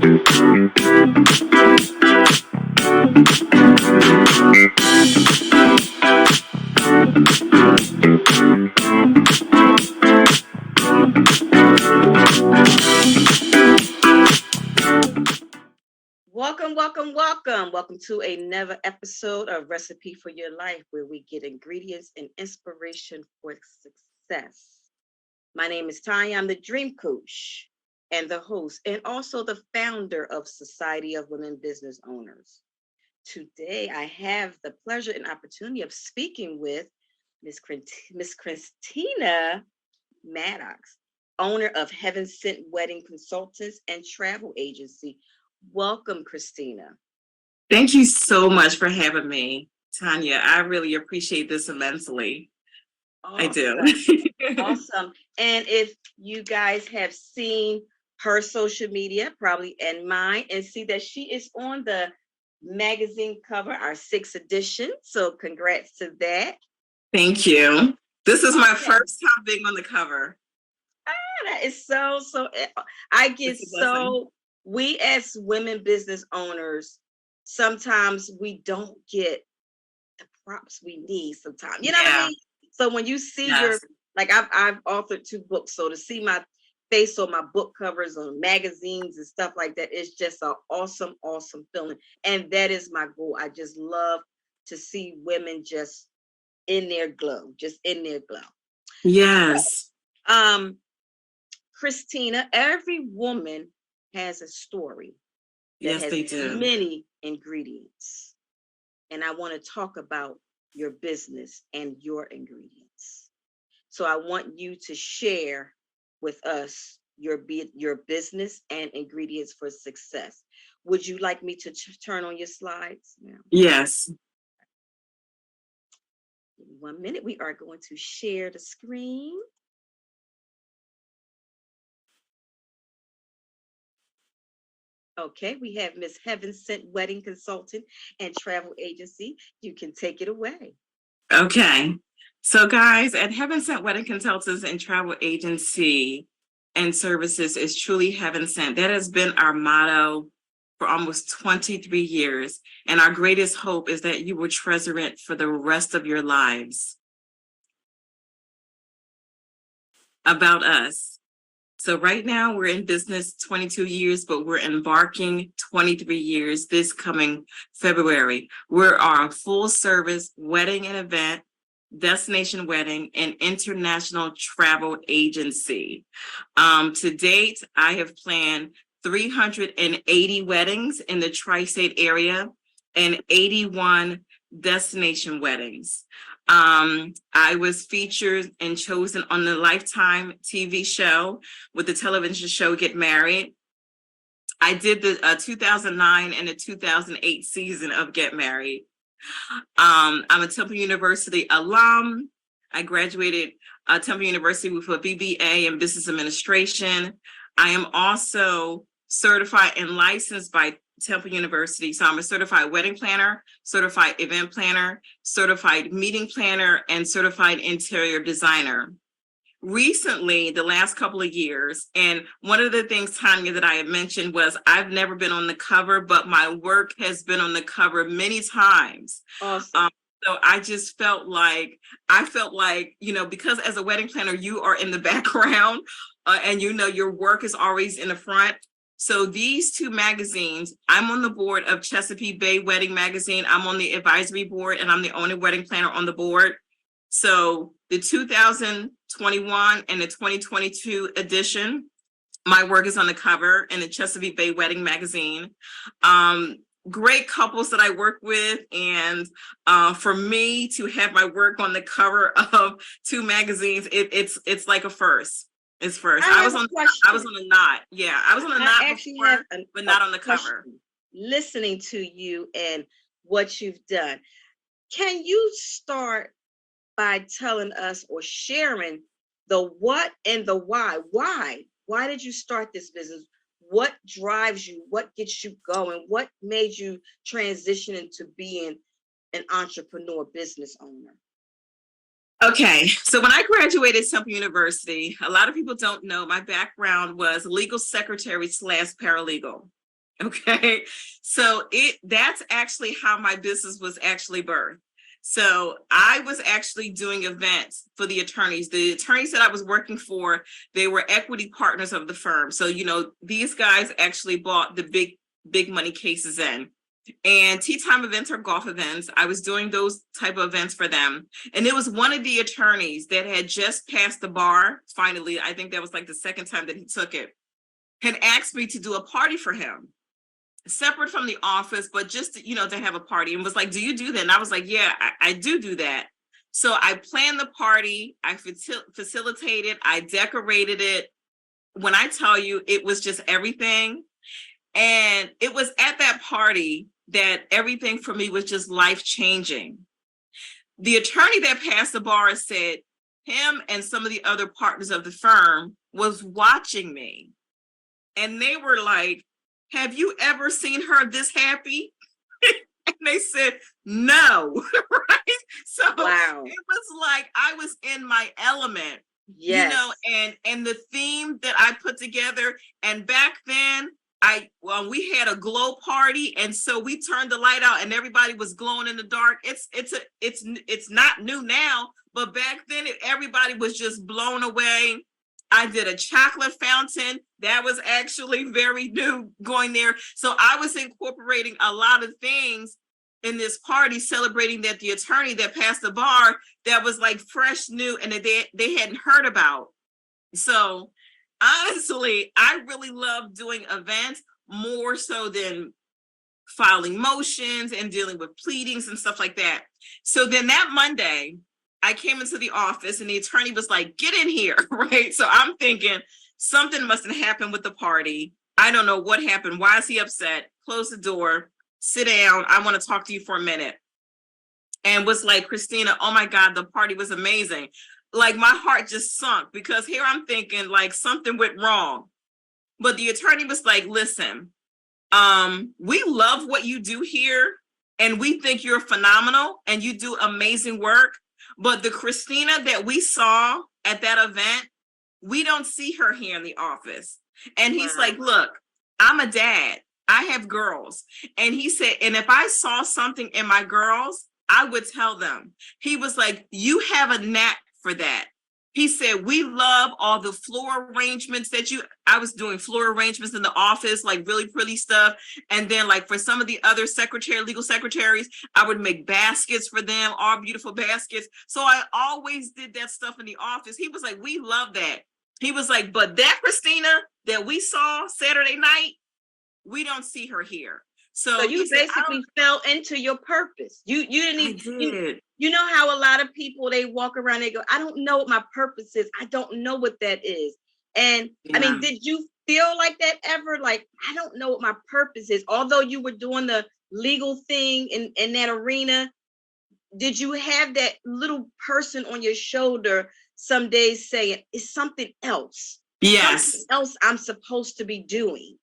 Welcome, welcome, welcome. Welcome to another episode of Recipe for Your Life, where we get ingredients and inspiration for success. My name is Tonya. I'm the dream coach and the host, and also the founder of Society of Women Business Owners. Today, I have the pleasure and opportunity of speaking with Miss Christina Maddox, owner of Heaven Sent Wedding Consultants and Travel Agency. Welcome, Christina. Thank you so much for having me, Tonya. I really appreciate this immensely. Awesome. I do. Awesome. And if you guys have seen her social media, probably and mine, and see that she is on the magazine cover, our 6th edition. So congrats to that. Thank you. This is my first time being on the cover. That is so, I get so, we as women business owners, sometimes we don't get the props we need sometimes. You know what I mean? So when you see your, like I've authored 2 books, so to see my face on my book covers on magazines and stuff like that, it's just an awesome, awesome feeling. And that is my goal. I just love to see women just in their glow, just in their glow. Yes. Christina, every woman has a story that has they do. many ingredients. And I want to talk about your business and your ingredients. So I want you to share with us your business and ingredients for success. Would you like me to turn on your slides now? Yes. 1 minute. We are going to share the screen. Okay, we have Miss Heaven Sent Wedding Consultant and Travel Agency. You can take it away. Okay. So guys, at Heaven Sent Wedding Consultants and Travel Agency and Services is truly heaven sent. That has been our motto for almost 23 years. And our greatest hope is that you will treasure it for the rest of your lives. About us. So right now we're in business 22 years, but we're embarking 23 years this coming February. We're our full service wedding and event, destination wedding, and international travel agency. To date, I have planned 380 weddings in the tri-state area and 81 destination weddings. I was featured and chosen on the Lifetime TV show with the television show Get Married. I did the 2009 and the 2008 season of Get Married. I'm a Temple University alum. I graduated Temple University with a BBA in Business Administration. I am also certified and licensed by Temple University. So I'm a certified wedding planner, certified event planner, certified meeting planner, and certified interior designer. Recently, the last couple of years, and one of the things, Tonya, that I had mentioned was I've never been on the cover, but my work has been on the cover many times. Awesome. So I just felt like, because as a wedding planner, you are in the background and your work is always in the front. So these 2 magazines, I'm on the board of Chesapeake Bay Wedding Magazine. I'm on the advisory board and I'm the only wedding planner on the board. So the 2021 and the 2022 edition, my work is on the cover in the Chesapeake Bay Wedding Magazine. Great couples that I work with. And for me to have my work on the cover of 2 magazines, it's like a first. It's first. I was on a knot. Yeah, I was on a knot before, but not on the cover. Listening to you and what you've done, can you start by telling us or sharing the what and the why? Why did you start this business? What drives you? What gets you going? What made you transition into being an entrepreneur business owner? Okay, so when I graduated Temple University, a lot of people don't know my background was legal secretary / paralegal. Okay. So that's actually how my business was actually birthed. So I was actually doing events for the attorneys. The attorneys that I was working for, they were equity partners of the firm. So, these guys actually bought the big money cases in. And tea time events or golf events, I was doing those type of events for them. And it was one of the attorneys that had just passed the bar. Finally, I think that was like the second time that he took it, had asked me to do a party for him, separate from the office, but just to have a party, and was like, do you do that? And I was like, yeah, I do that. So I planned the party, I facilitated, I decorated it. When I tell you, it was just everything. And it was at that party that everything for me was just life-changing. The attorney that passed the bar said him and some of the other partners of the firm was watching me. And they were like, have you ever seen her this happy? And they said, no, right? So Wow. It was like I was in my element, Yes. And the theme that I put together. And back then, we had a glow party, and so we turned the light out and everybody was glowing in the dark. It's not new now, but back then everybody was just blown away. I did a chocolate fountain that was actually very new going there. So I was incorporating a lot of things in this party, celebrating that the attorney that passed the bar, that was like fresh, new, and that they hadn't heard about. So honestly, I really love doing events more so than filing motions and dealing with pleadings and stuff like that. So then that Monday, I came into the office and the attorney was like, get in here, right? So I'm thinking something must have happened with the party. I don't know what happened. Why is he upset? Close the door, sit down. I want to talk to you for a minute. And was like, Christina, oh my God, the party was amazing. Like my heart just sunk, because here I'm thinking like something went wrong. But the attorney was like, listen, we love what you do here and we think you're phenomenal and you do amazing work. But the Christina that we saw at that event, we don't see her here in the office. And he's like, look, I'm a dad. I have girls. And he said, and if I saw something in my girls, I would tell them. He was like, you have a knack for that. He said, we love all the floor arrangements I was doing floor arrangements in the office, like really pretty stuff. And then like for some of the other legal secretaries, I would make baskets for them, all beautiful baskets. So I always did that stuff in the office. He was like, we love that. He was like, but that Christina that we saw Saturday night, we don't see her here. So you basically fell into your purpose. You didn't even, you know how a lot of people, they walk around, they go, I don't know what my purpose is. I don't know what that is. And I mean, did you feel like that ever? Like, I don't know what my purpose is. Although you were doing the legal thing in that arena, did you have that little person on your shoulder some days saying, it's something else? Yes. Something else I'm supposed to be doing.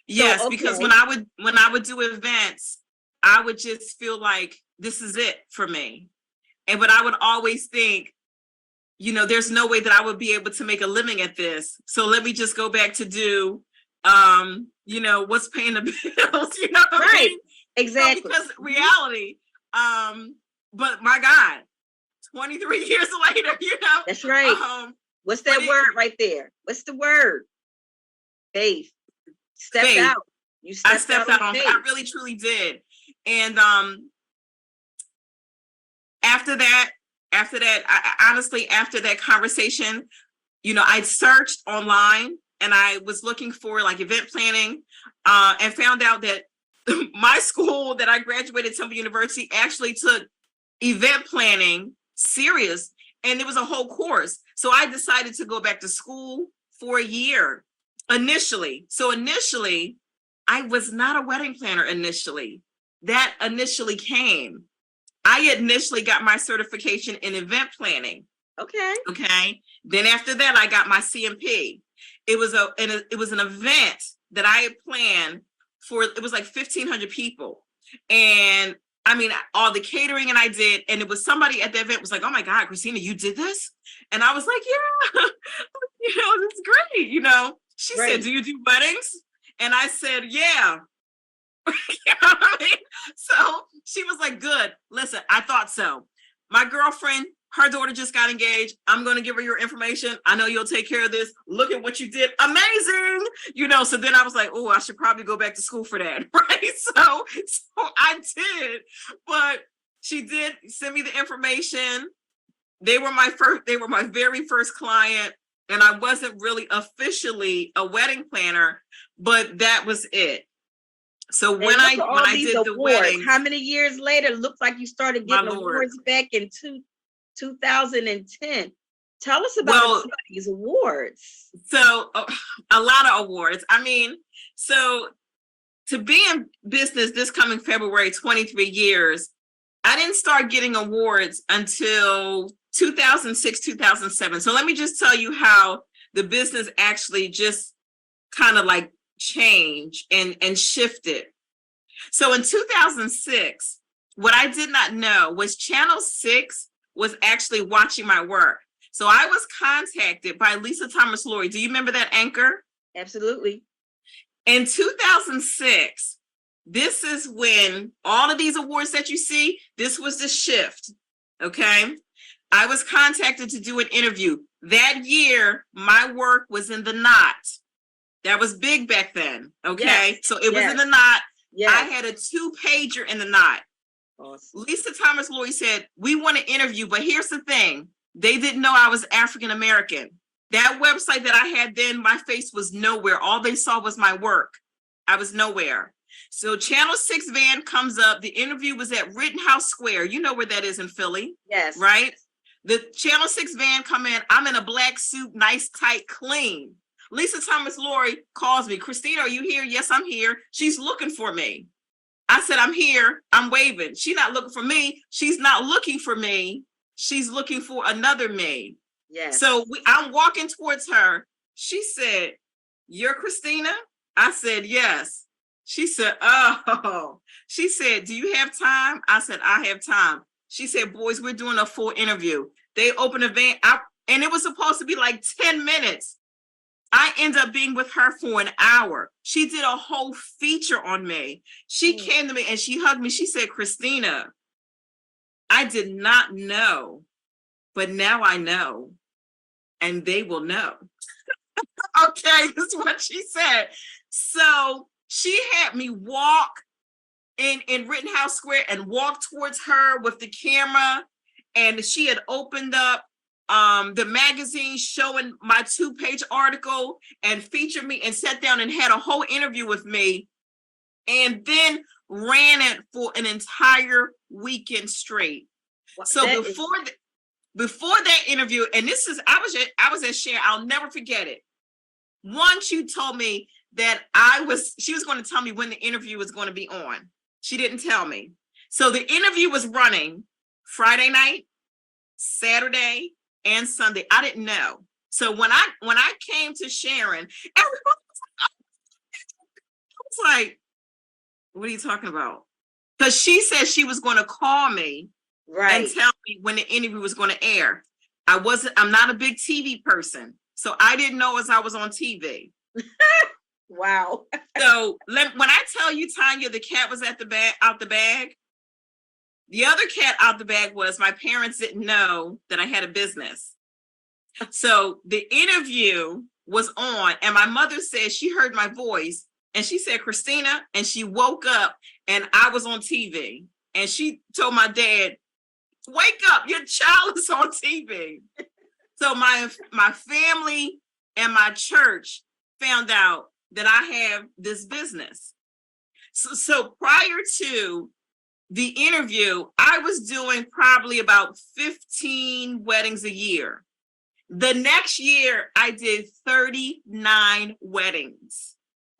Yes, so, okay. Because when I would do events, I would just feel like this is it for me. But I would always think, there's no way that I would be able to make a living at this. So let me just go back to do, what's paying the bills, Right. Exactly. So because reality, but my God, 23 years later, That's right. What's that word right there? What's the word? Faith. Stepped out. I stepped out on faith. I really truly did. And after that, I honestly, after that conversation, I searched online and I was looking for like event planning and found out that my school that I graduated, Temple University, actually took event planning serious, and it was a whole course. So I decided to go back to school for a year. Initially, I was not a wedding planner initially. That initially came. I initially got my certification in event planning. Okay. Then after that, I got my CMP. It was an event that I had planned for. It was like 1,500 people, and I mean all the catering, and I did. And it was somebody at the event was like, "Oh my God, Christina, you did this?" And I was like, "Yeah, it's great." She said, do you do weddings? And I said, yeah. You know what I mean? So she was like, good. Listen, I thought so. My girlfriend, her daughter just got engaged. I'm going to give her your information. I know you'll take care of this. Look at what you did. Amazing. So then I was like, oh, I should probably go back to school for that. Right. So I did, but she did send me the information. They were my very first client. And I wasn't really officially a wedding planner, but that was it. So when I did the wedding, how many years later? Looks like you started getting awards back in 2010. Tell us about these awards. So a lot of awards. I mean, so to be in business this coming February, 23 years, I didn't start getting awards until 2006, 2007. So let me just tell you how the business actually just kind of like changed and shifted. So in 2006, what I did not know was Channel 6 was actually watching my work. So I was contacted by Lisa Thomas-Laurie. Do you remember that anchor? Absolutely. In 2006, this is when all of these awards that you see, this was the shift. Okay. I was contacted to do an interview. That year, my work was in the Knot. That was big back then. Okay. Yes. So it was in the Knot. Yes. I had a 2-pager in the Knot. Awesome. Lisa Thomas-Laurie said, we want to interview, but here's the thing. They didn't know I was African American. That website that I had then, my face was nowhere. All they saw was my work. I was nowhere. So Channel 6 van comes up. The interview was at Rittenhouse Square. You know where that is in Philly. Yes. Right? The Channel 6 van come in. I'm in a black suit, nice, tight, clean. Lisa Thomas-Laurie calls me. Christina, are you here? Yes, I'm here. She's looking for me. I said, I'm here. I'm waving. She's not looking for me. She's not looking for me. She's looking for another me. Yes. So I'm walking towards her. She said, you're Christina? I said, yes. She said, oh. She said, do you have time? I said, I have time. She said, boys, we're doing a full interview. They opened a van, and it was supposed to be like 10 minutes. I ended up being with her for an hour. She did a whole feature on me. She came to me and she hugged me. She said, Christina, I did not know, but now I know, and they will know. Okay, that's what she said. So she had me walk in Rittenhouse Square and walk towards her with the camera, and she had opened up the magazine showing my 2-page article and featured me and sat down and had a whole interview with me, and then ran it for an entire weekend straight. Well, so before that interview, and this is, I was at Share, I'll never forget it. Once you told me that she was going to tell me when the interview was going to be on. She didn't tell me. So the interview was running Friday night, Saturday, and Sunday. I didn't know. So when I came to Sharon, everyone was like, what are you talking about? Because she said she was going to call me and tell me when the interview was going to air. I'm not a big TV person. So I didn't know as I was on TV. Wow. So when I tell you, Tonya, the cat was out the bag. The other cat out the bag was my parents didn't know that I had a business. So the interview was on, and my mother said she heard my voice, and she said, Christina, and she woke up, and I was on TV. And she told my dad, wake up, your child is on TV. So my family and my church found out that I have this business. So prior to the interview, I was doing probably about 15 weddings a year. The next year, I did 39 weddings.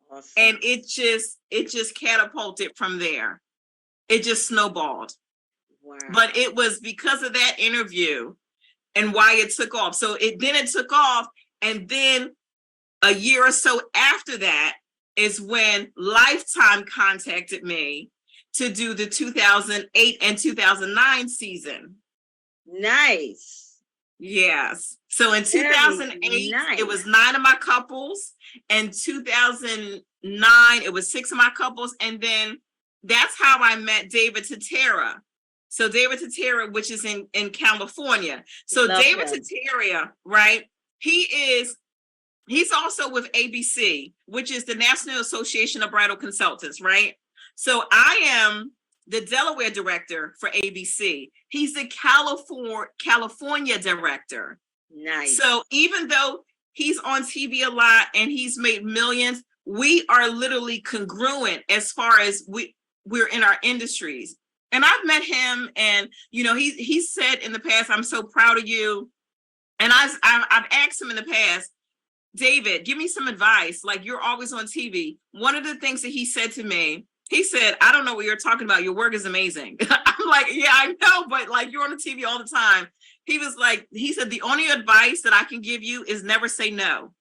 Awesome. And it just catapulted from there. It just snowballed. Wow. But it was because of that interview and why it took off. So it took off, and then a year or so after that is when Lifetime contacted me to do the 2008 and 2009 season. Nice. Yes. So in Very 2008, nice. it was 9 of my couples. In 2009, it was 6 of my couples. And then that's how I met David Tatera. So David Tatera, which is in California. So Love David him. Tatera, right? He's also with ABC, which is the National Association of Bridal Consultants, right? So I am the Delaware director for ABC. He's the California director. Nice. So even though he's on TV a lot and he's made millions, we are literally congruent as far as we're in our industries. And I've met him, and he said in the past, "I'm so proud of you." And I've asked him in the past, "David, give me some advice. Like, you're always on TV." One of the things that he said to me, he said, "I don't know what you're talking about. Your work is amazing." I'm like, "Yeah, I know, but like, you're on the TV all the time." He said, "The only advice that I can give you is never say no."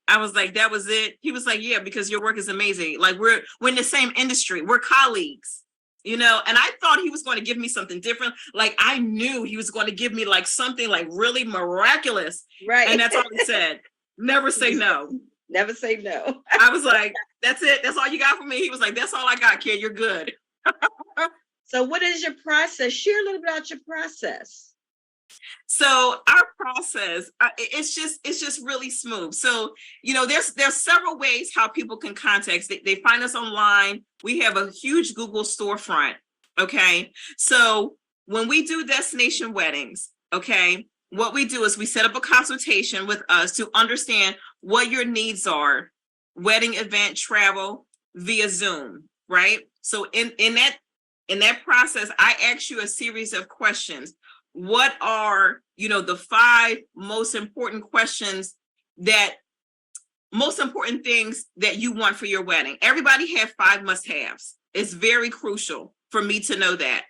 I was like, "That was it?" He was like, "Yeah, because your work is amazing. Like, we're in the same industry. We're colleagues." And I thought he was going to give me something different. Like, I knew he was going to give me like something like really miraculous. Right. And that's all he said. Never say no. Never say no. I was like, "That's it. That's all you got for me?" He was like, "That's all I got, kid. You're good." So what is your process? Share a little bit about your process. So our process, it's just really smooth. So, there's several ways how people can contact. They find us online. We have a huge Google storefront. Okay. So when we do destination weddings, okay, what we do is we set up a consultation with us to understand what your needs are, wedding event travel via Zoom, right? So in that process, I ask you a series of questions. What are, the 5 most important things that you want for your wedding? Everybody have 5 must-haves. It's very crucial for me to know that.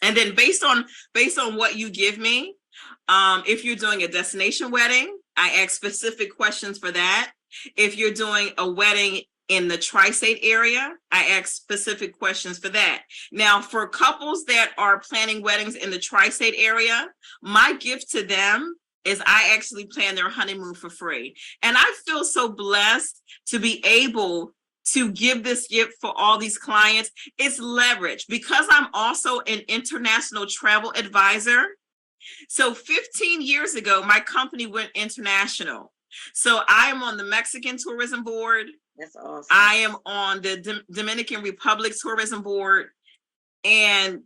And then based on what you give me, if you're doing a destination wedding, I ask specific questions for that. If you're doing a wedding in the tri-state area, I ask specific questions for that. Now, for couples that are planning weddings in the tri-state area, my gift to them is I actually plan their honeymoon for free. And I feel so blessed to be able to give this gift for all these clients. It's leverage because I'm also an international travel advisor. So 15 years ago, my company went international. So I am on the Mexican Tourism Board. That's awesome. I am on the Dominican Republic Tourism Board and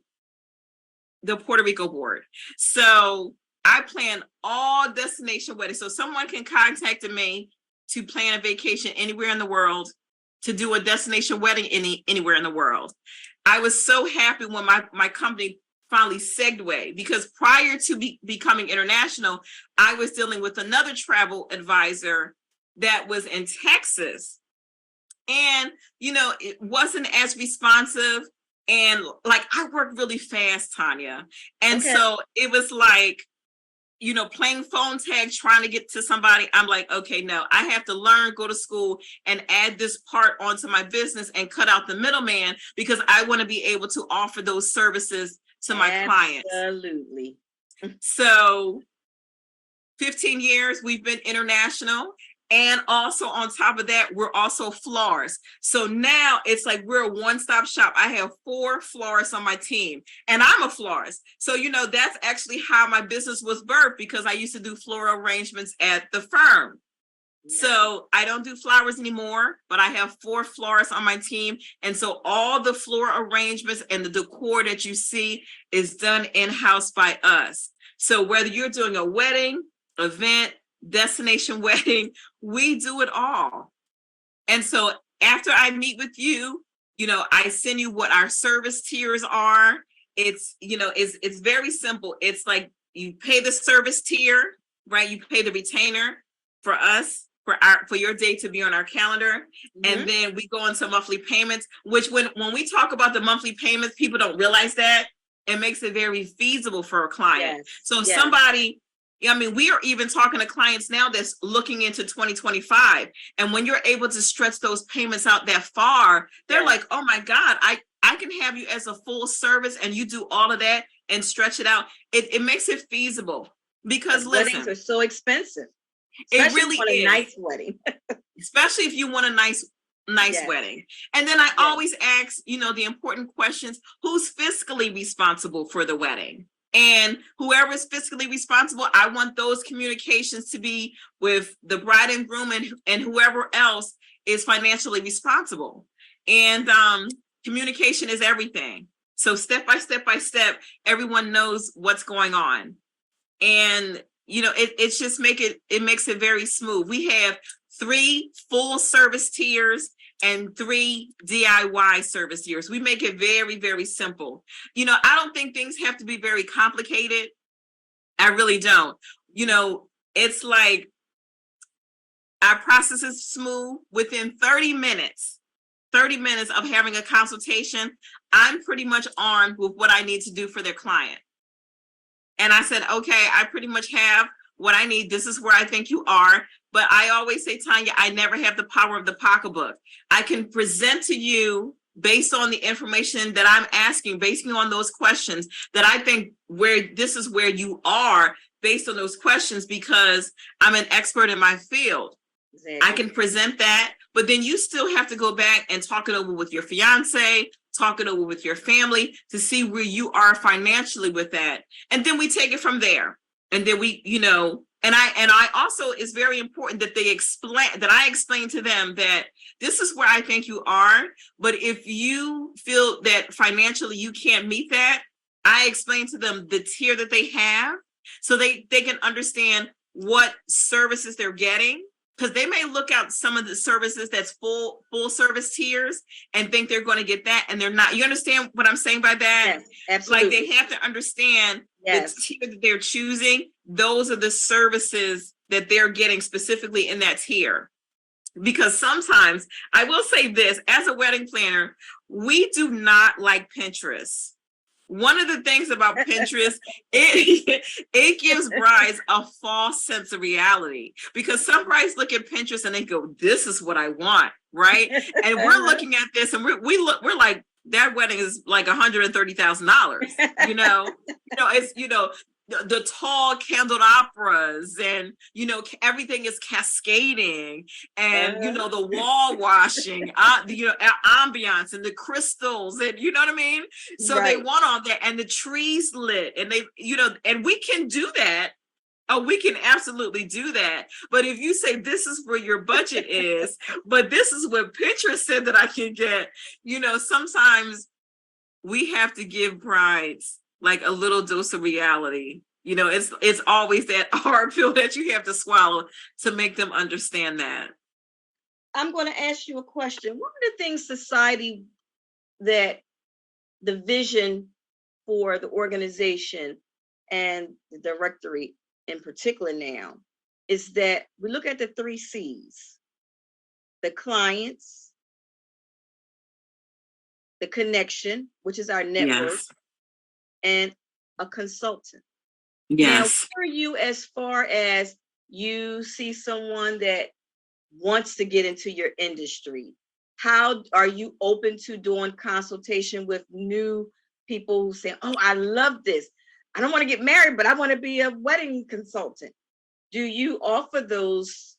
the Puerto Rico Board. So I plan all destination weddings. So someone can contact me to plan a vacation anywhere in the world, to do a destination wedding anywhere in the world. I was so happy when my company finally segued, because prior to becoming international, I was dealing with another travel advisor that was in Texas. And, it wasn't as responsive. And like, I work really fast, Tonya. And so it was like, playing phone tag, trying to get to somebody. I'm like, okay, no, I have to learn, go to school and add this part onto my business and cut out the middleman, because I want to be able to offer those services to my clients. Absolutely. So 15 years, we've been international. And also on top of that, we're also florists. So now it's like we're a one-stop shop. I have 4 florists on my team, and I'm a florist. So, that's actually how my business was birthed, because I used to do floral arrangements at the firm. Nice. So I don't do flowers anymore, but I have 4 florists on my team. And so all the floral arrangements and the decor that you see is done in-house by us. So whether you're doing a wedding, event, destination wedding, we do it all. And so after I meet with you, I send you what our service tiers are. It's very simple. It's like you pay the service tier, right? You pay the retainer for us, for your date to be on our calendar. Mm-hmm. And then we go into monthly payments, which when we talk about the monthly payments, people don't realize that it makes it very feasible for a client. Yes. So somebody, we are even talking to clients now that's looking into 2025. And when you're able to stretch those payments out that far, they're like, oh my God, I can have you as a full service and you do all of that and stretch it out. It makes it feasible. Because weddings listen, are so expensive, it especially really on a is. nice wedding. Especially if you want a nice Yes, wedding. And then I yes, always ask, the important questions: who's fiscally responsible for the wedding? And whoever is fiscally responsible, I want those communications to be with the bride and groom and whoever else is financially responsible. And communication is everything. So step by step, everyone knows what's going on. And it's just it makes it very smooth. We have 3 full service tiers and 3 DIY service tiers. We make it very, very simple. I don't think things have to be very complicated. I really don't. It's like our process is smooth. Within 30 minutes of having a consultation, I'm pretty much armed with what I need to do for their client. And I said, okay, I pretty much have what I need. This is where I think you are. But I always say, Tonya, I never have the power of the pocketbook. I can present to you based on the information that I'm asking, based on those questions, that I think this is where you are based on those questions, because I'm an expert in my field. exactly. I can present that, but then you still have to go back and talk it over with your fiance, talk it over with your family to see where you are financially with that. And then we take it from there. And then we, and I also, it's very important that I explain to them that this is where I think you are. But if you feel that financially you can't meet that, I explain to them the tier that they have so they can understand what services they're getting. Because they may look at some of the services that's full service tiers and think they're going to get that, and they're not. You understand what I'm saying by that? Yes, absolutely. Like, they have to understand Yes. the tier that they're choosing. Those are the services that they're getting specifically in that tier. Because sometimes, I will say this, as a wedding planner, we do not like Pinterest. One of the things about Pinterest, it gives brides a false sense of reality, because some brides look at Pinterest and they go, "This is what I want," right? And we're looking at this and we're like, that wedding is like $130,000. It's the tall candelabras, and everything is cascading, and the wall washing, the ambiance and the crystals, and you know what I mean. So Right. they want all that, and the trees lit, and they and we can do that. Oh, we can absolutely do that. But if you say this is where your budget is, but this is what Pinterest said that I can get, sometimes we have to give brides like a little dose of reality. It's always that hard pill that you have to swallow to make them understand that. I'm going to ask you a question. One of the things society, that the vision for the organization and the directory in particular now, is that we look at the 3 C's: the clients, the connection, which is our network, Yes. and a consultant. Yes. Now, where are you as far as you see someone that wants to get into your industry? How are you open to doing consultation with new people who say, "Oh, I love this. I don't want to get married, but I want to be a wedding consultant"? Do you offer those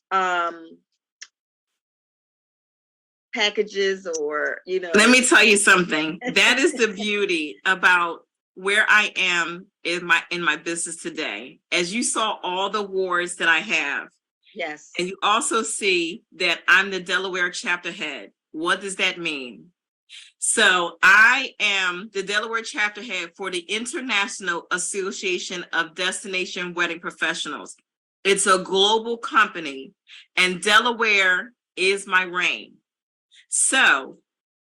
packages, or Let me tell you something. That is the beauty about where I am in my business today. As you saw all the awards that I have, Yes. and you also see that I'm the Delaware chapter head. What does that mean? So I am the Delaware chapter head for the International Association of Destination Wedding Professionals. It's a global company, and Delaware is my reign. So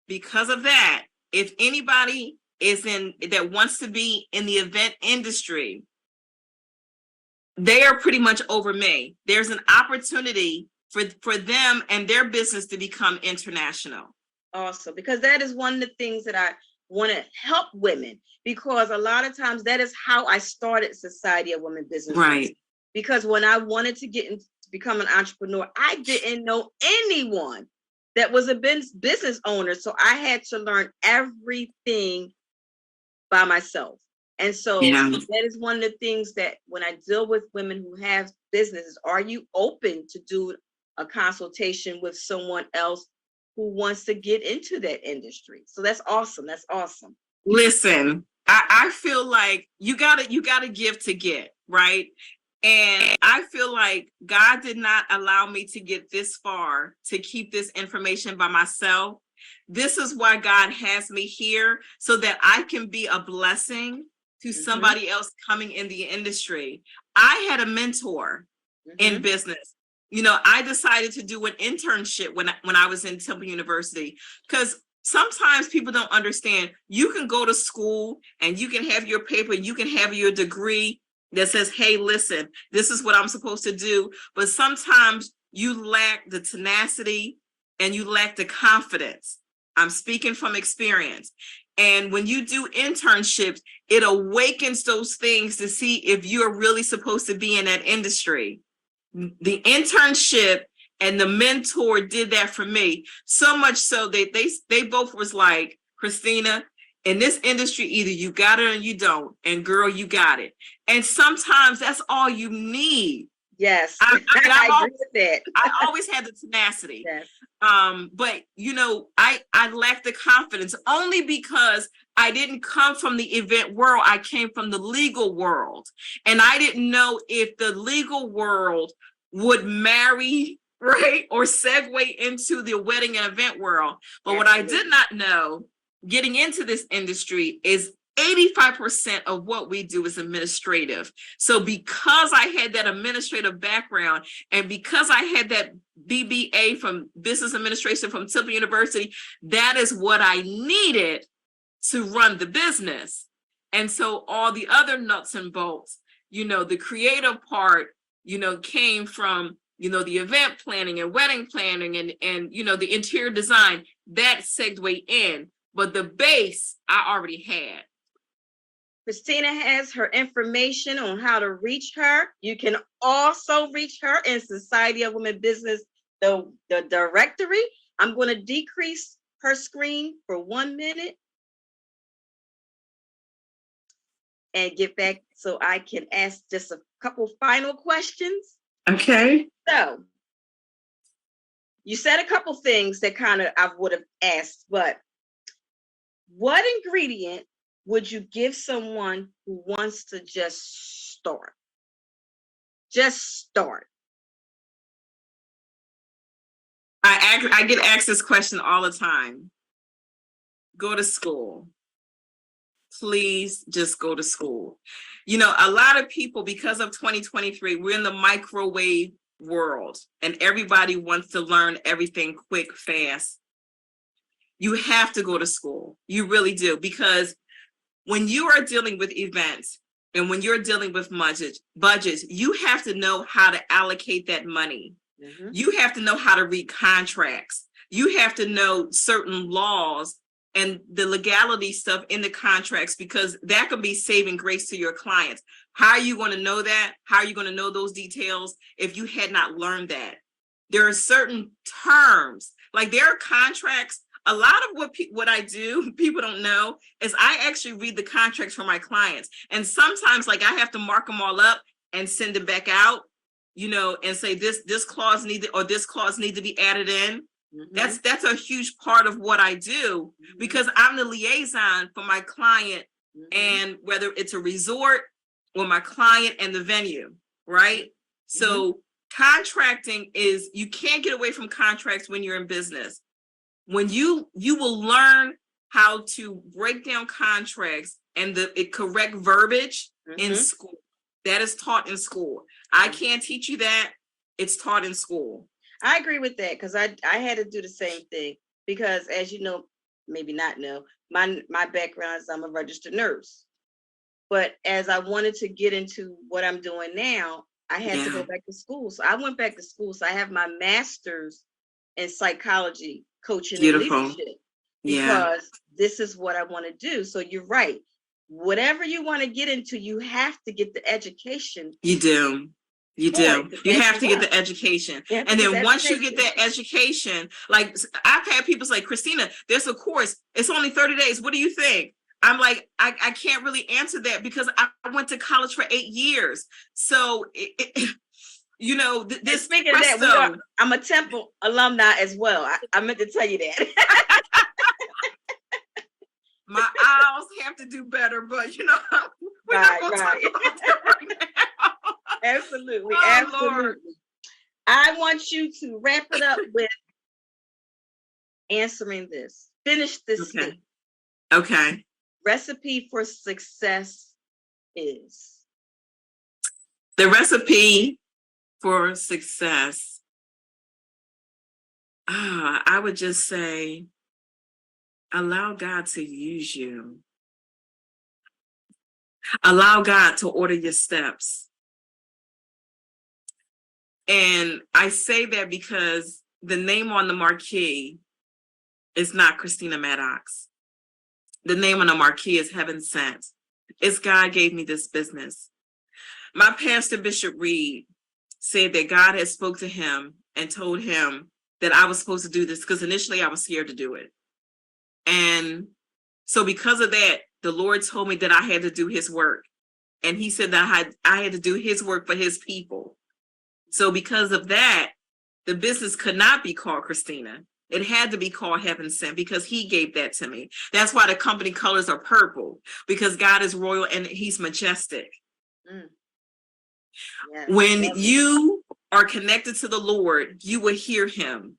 because of that, if anybody that wants to be in the event industry, they are pretty much over me. There's an opportunity for them and their business to become international. Awesome, because that is one of the things that I want to help women, because a lot of times that is how I started Society of Women Business Owners. Right. Because when I wanted to become an entrepreneur, I didn't know anyone that was a business owner. So I had to learn everything by myself. And so Yeah. that is one of the things that when I deal with women who have businesses, are you open to do a consultation with someone else who wants to get into that industry? So that's awesome. That's awesome. Listen, I feel like you gotta give to get, right? And I feel like God did not allow me to get this far to keep this information by myself. This is why God has me here, so that I can be a blessing to somebody else coming in the industry. I had a mentor in business. I decided to do an internship when I was in Temple University, because sometimes people don't understand. You can go to school and you can have your paper, you can have your degree that says, hey, listen, this is what I'm supposed to do. But sometimes you lack the tenacity and you lack the confidence. I'm speaking from experience. And when you do internships, it awakens those things to see if you're really supposed to be in that industry. The internship and the mentor did that for me, so much so that they both was like, Christina, in this industry, either you got it or you don't. And girl, you got it. And sometimes that's all you need. Yes. I agree with that. I always had the tenacity. Yes. But I lacked the confidence only because I didn't come from the event world. I came from the legal world. And I didn't know if the legal world would marry, right, or segue into the wedding and event world. But what I did not know getting into this industry is 85% of what we do is administrative. So because I had that administrative background and because I had that BBA from business administration from Temple University, that is what I needed to run the business. And so all the other nuts and bolts, the creative part, came from, the event planning and wedding planning and the interior design, that segued in. But the base I already had. Christina has her information on how to reach her. You can also reach her in Society of Women Business, the directory. I'm going to decrease her screen for 1 minute and get back so I can ask just a couple final questions. Okay. So you said a couple things that kind of I would have asked, but what ingredient would you give someone who wants to just start? Just start. I get asked this question all the time. Go to school. Please just go to school. A lot of people, because of 2023, we're in the microwave world and everybody wants to learn everything quick, fast. You have to go to school. You really do, because when you are dealing with events and when you're dealing with budgets, you have to know how to allocate that money. You have to know how to read contracts. You have to know certain laws and the legality stuff in the contracts, because that could be saving grace to your clients. How are you going to know that? How are you going to know those details if you had not learned that? There are certain terms, like there are contracts. A lot of what I do, people don't know, is I actually read the contracts for my clients. And sometimes I have to mark them all up and send them back out, and say this clause this clause need to be added in. That's a huge part of what I do, because I'm the liaison for my client, and whether it's a resort or my client and the venue, right? So contracting is, you can't get away from contracts when you're in business. When you will learn how to break down contracts and the correct verbiage in school. That is taught in school. I can't teach you that. It's taught in school. I agree with that, because I had to do the same thing, because as you know, maybe not know, my background is I'm a registered nurse. But as I wanted to get into what I'm doing now, I had to go back to school. So I went back to school. So I have my master's in psychology, coaching, and leadership, because this is what I want to do. So you're right. Whatever you want to get into, you have to get the education. You do. You have to get the education. And then once you get that education, like I've had people say, Christina, there's a course. It's only 30 days. What do you think? I'm like, I can't really answer that because I went to college for 8 years. So, you know, this speaking of that, I'm a Temple alumni as well. I meant to tell you that. My owls have to do better, but you know, we're not going to talk about that right now. Absolutely, Oh, absolutely. Lord. I want you to wrap it up with answering this. Finish this statement. Okay. Recipe for success is? The recipe for success, I would just say, allow God to use you. Allow God to order your steps. And I say that because the name on the marquee is not Christina Maddox. The name on the marquee is Heaven Sent. It's God gave me this business. My pastor, Bishop Reed, said that God had spoke to him and told him that I was supposed to do this because initially I was scared to do it. And so because of that, the Lord told me that I had to do his work. And he said that I had to do his work for his people. So because of that, the business could not be called Christina. It had to be called Heaven Sent because he gave that to me. That's why the company colors are purple, because God is royal and he's majestic. Mm. Yes, when you are connected to the Lord, you will hear him.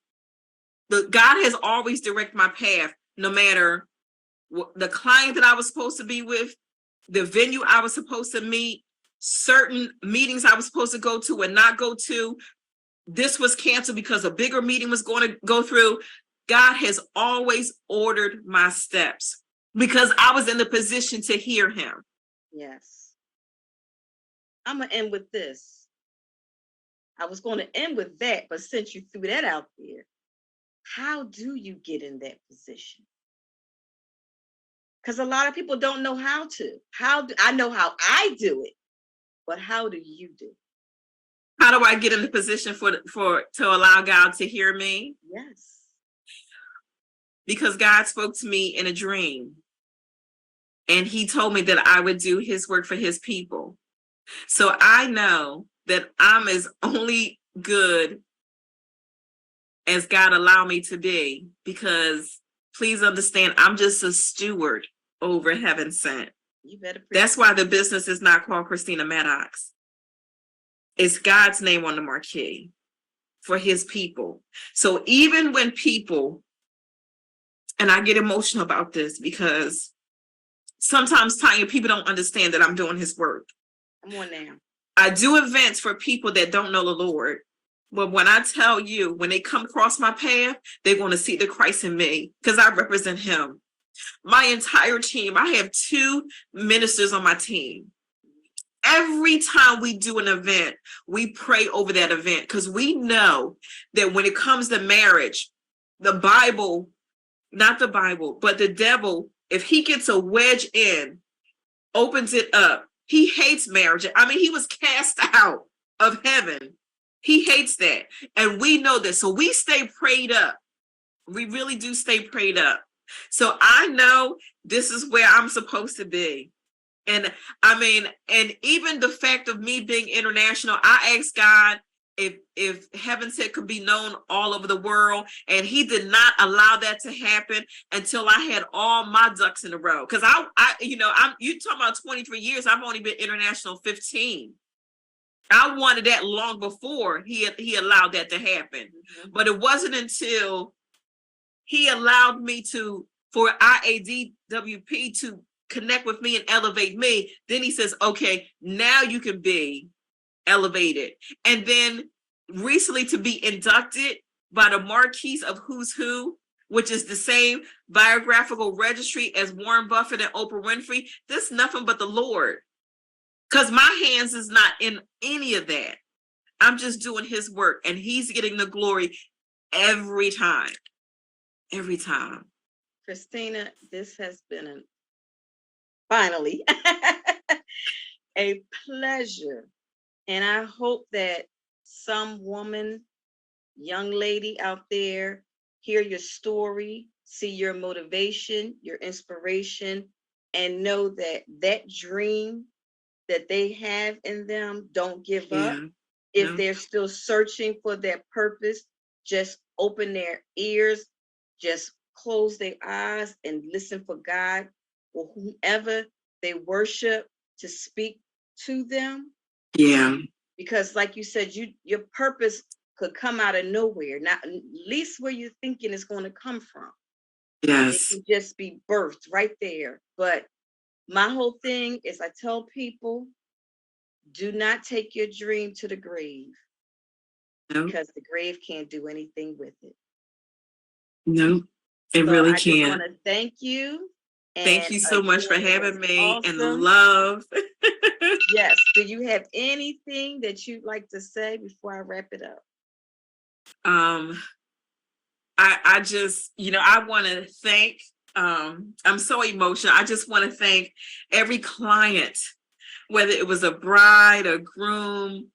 God has always directed my path, no matter the client that I was supposed to be with, the venue I was supposed to meet, certain meetings I was supposed to go to and not go to. This was canceled because a bigger meeting was going to go through. God has always ordered my steps because I was in the position to hear him. Yes. I'm going to end with this. I was going to end with that, but since you threw that out there, how do you get in that position? Because a lot of people don't know how to. I know how I do it, but how do you do it? How do I get in the position to allow God to hear me? Yes. Because God spoke to me in a dream. And he told me that I would do his work for his people. So I know that I'm as only good as God allowed me to be, because please understand, I'm just a steward over Heaven Sent. You better. That's why the business is not called Christina Maddox. It's God's name on the marquee for his people. So even when people, and I get emotional about this because sometimes, Tonya, people don't understand that I'm doing his work. Come on now. I do events for people that don't know the Lord. But when I tell you, when they come across my path, they're going to see the Christ in me because I represent him. My entire team, I have 2 ministers on my team. Every time we do an event, we pray over that event because we know that when it comes to marriage, the Bible, not the Bible, but the devil, if he gets a wedge in, opens it up, he hates marriage. I mean, he was cast out of heaven. He hates that. And we know this. So we stay prayed up. We really do stay prayed up. So I know this is where I'm supposed to be. And I mean, and even the fact of me being international, I asked God if Heaven Sent could be known all over the world, and he did not allow that to happen until I had all my ducks in a row. Because you talking about 23 years, I've only been international 15. I wanted that long before he allowed that to happen. Mm-hmm. But it wasn't until he allowed me for IADWP to connect with me and elevate me. Then he says, okay, now you can be elevated. And then recently to be inducted by the Marquis of Who's Who, which is the same biographical registry as Warren Buffett and Oprah Winfrey. This is nothing but the Lord. Because my hands is not in any of that. I'm just doing his work, and he's getting the glory every time. Every time. Christina, this has been finally a pleasure. And I hope that some woman, young lady out there, hear your story, see your motivation, your inspiration, and know that that dream that they have in them, don't give up. If No. they're still searching for their purpose, just open their ears, just close their eyes and listen for God or whomever they worship to speak to them. Yeah. Because like you said, your purpose could come out of nowhere, not at least where you're thinking it's going to come from. It Yes. can just be birthed right there. But my whole thing is I tell people, do not take your dream to the grave. No. Because the grave can't do anything with it. No. It So really I just want can't. to thank you. Thank And you so much for again, it was having me and the awesome. love. Yes. Do you have anything that you'd like to say before I wrap it up? I just, I want to thank, I'm so emotional. I just want to thank every client, whether it was a bride, a groom,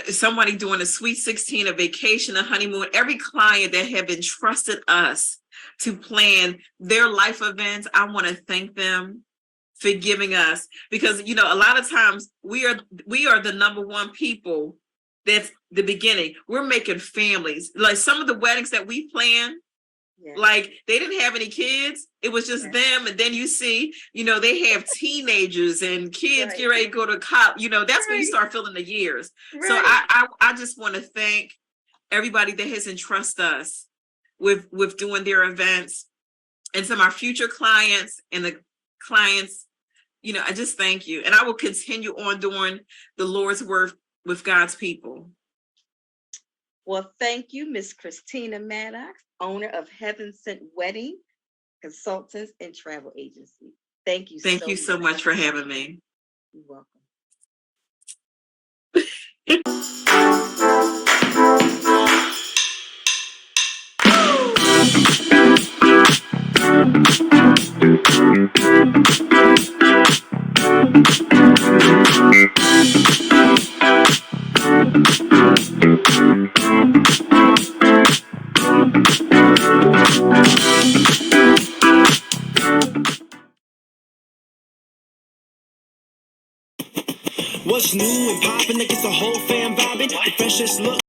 somebody doing a sweet 16, a vacation, a honeymoon, every client that have entrusted us to plan their life events. I want to thank them for giving us, because a lot of times we are the number one people. That's the beginning. We're making families. Like some of the weddings that we plan, like they didn't have any kids. It was just them. And then you see, they have teenagers and kids get ready to go to college. That's when you start feeling the years. So I just want to thank everybody that has entrusted us with doing their events, and some of our future clients and the clients. I just thank you. And I will continue on doing the Lord's work with God's people. Well, thank you, Miss Christina Maddox, owner of Heaven Sent Wedding Consultants and Travel Agency. Thank you. Thank you so much for having me. You're welcome. What's new and poppin'? That gets the whole fam vibing. The freshest look.